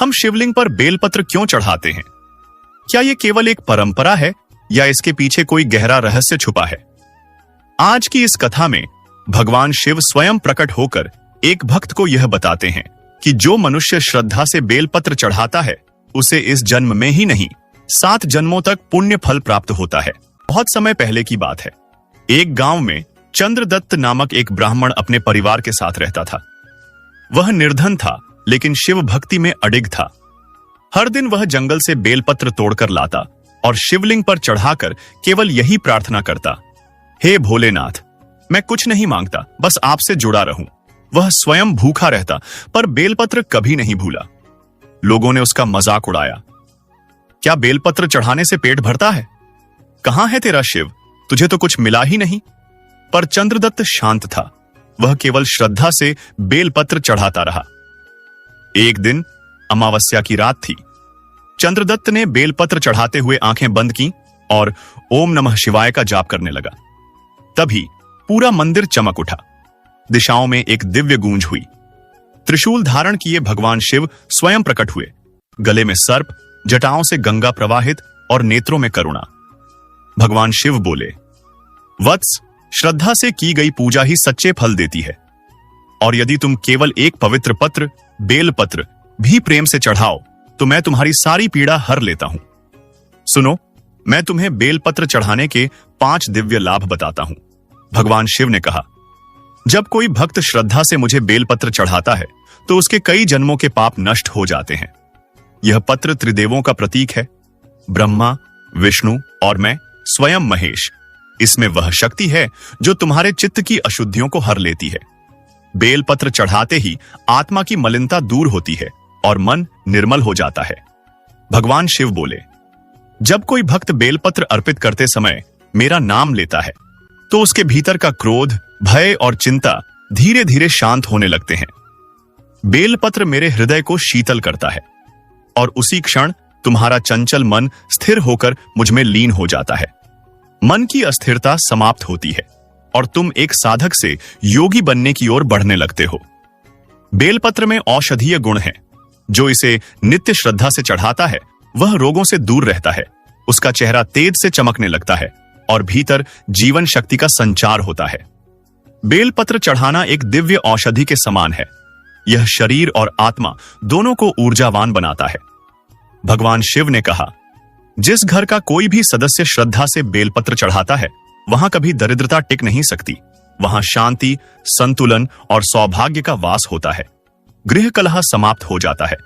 हम शिवलिंग पर बेलपत्र क्यों चढ़ाते हैं? क्या यह केवल एक परंपरा है या इसके पीछे कोई गहरा रहस्य छुपा है? आज की इस कथा में भगवान शिव स्वयं प्रकट होकर एक भक्त को यह बताते हैं कि जो मनुष्य श्रद्धा से बेलपत्र चढ़ाता है उसे इस जन्म में ही नहीं 7 जन्मों तक पुण्य फल प्राप्त होता है। बहुत समय पहले की बात है। एक गांव में चंद्रदत्त नामक एक ब्राह्मण अपने परिवार के साथ रहता था। वह निर्धन था लेकिन शिव भक्ति में अडिग था। हर दिन वह जंगल से बेलपत्र तोड़कर लाता और शिवलिंग पर चढ़ाकर केवल यही प्रार्थना करता, हे भोलेनाथ, मैं कुछ नहीं मांगता, बस आपसे जुड़ा रहूं। वह स्वयं भूखा रहता पर बेलपत्र कभी नहीं भूला। लोगों ने उसका मजाक उड़ाया, क्या बेलपत्र चढ़ाने से पेट भरता है? कहां है तेरा शिव? तुझे तो कुछ मिला ही नहीं। पर चंद्रदत्त शांत था। वह केवल श्रद्धा से बेलपत्र चढ़ाता रहा। एक दिन अमावस्या की रात थी। चंद्रदत्त ने बेलपत्र चढ़ाते हुए आंखें बंद की और ओम नमः शिवाय का जाप करने लगा। तभी पूरा मंदिर चमक उठा। दिशाओं में एक दिव्य गूंज हुई। त्रिशूल धारण किए भगवान शिव स्वयं प्रकट हुए। गले में सर्प, जटाओं से गंगा प्रवाहित और नेत्रों में करुणा। भगवान शिव बोले, वत्स, श्रद्धा से की गई पूजा ही सच्चे फल देती है, और यदि तुम केवल एक पवित्र पत्र, बेलपत्र भी प्रेम से चढ़ाओ तो मैं तुम्हारी सारी पीड़ा हर लेता हूं। सुनो, मैं तुम्हें बेलपत्र चढ़ाने के 5 दिव्य लाभ बताता हूं। भगवान शिव ने कहा, जब कोई भक्त श्रद्धा से मुझे बेलपत्र चढ़ाता है तो उसके कई जन्मों के पाप नष्ट हो जाते हैं। यह पत्र त्रिदेवों का प्रतीक है, ब्रह्मा, विष्णु और मैं स्वयं महेश। इसमें वह शक्ति है जो तुम्हारे चित्त की अशुद्धियों को हर लेती है। बेलपत्र चढ़ाते ही आत्मा की मलिनता दूर होती है और मन निर्मल हो जाता है। भगवान शिव बोले, जब कोई भक्त बेलपत्र अर्पित करते समय मेरा नाम लेता है तो उसके भीतर का क्रोध, भय और चिंता धीरे धीरे शांत होने लगते हैं। बेलपत्र मेरे हृदय को शीतल करता है और उसी क्षण तुम्हारा चंचल मन स्थिर होकर मुझ में लीन हो जाता है। मन की अस्थिरता समाप्त होती है और तुम एक साधक से योगी बनने की ओर बढ़ने लगते हो। बेलपत्र में औषधीय गुण है। जो इसे नित्य श्रद्धा से चढ़ाता है वह रोगों से दूर रहता है। उसका चेहरा तेज से चमकने लगता है और भीतर जीवन शक्ति का संचार होता है। बेलपत्र चढ़ाना एक दिव्य औषधि के समान है। यह शरीर और आत्मा दोनों को ऊर्जावान बनाता है। भगवान शिव ने कहा, जिस घर का कोई भी सदस्य श्रद्धा से बेलपत्र चढ़ाता है वहां कभी दरिद्रता टिक नहीं सकती। वहां शांति, संतुलन और सौभाग्य का वास होता है। गृह कलह समाप्त हो जाता है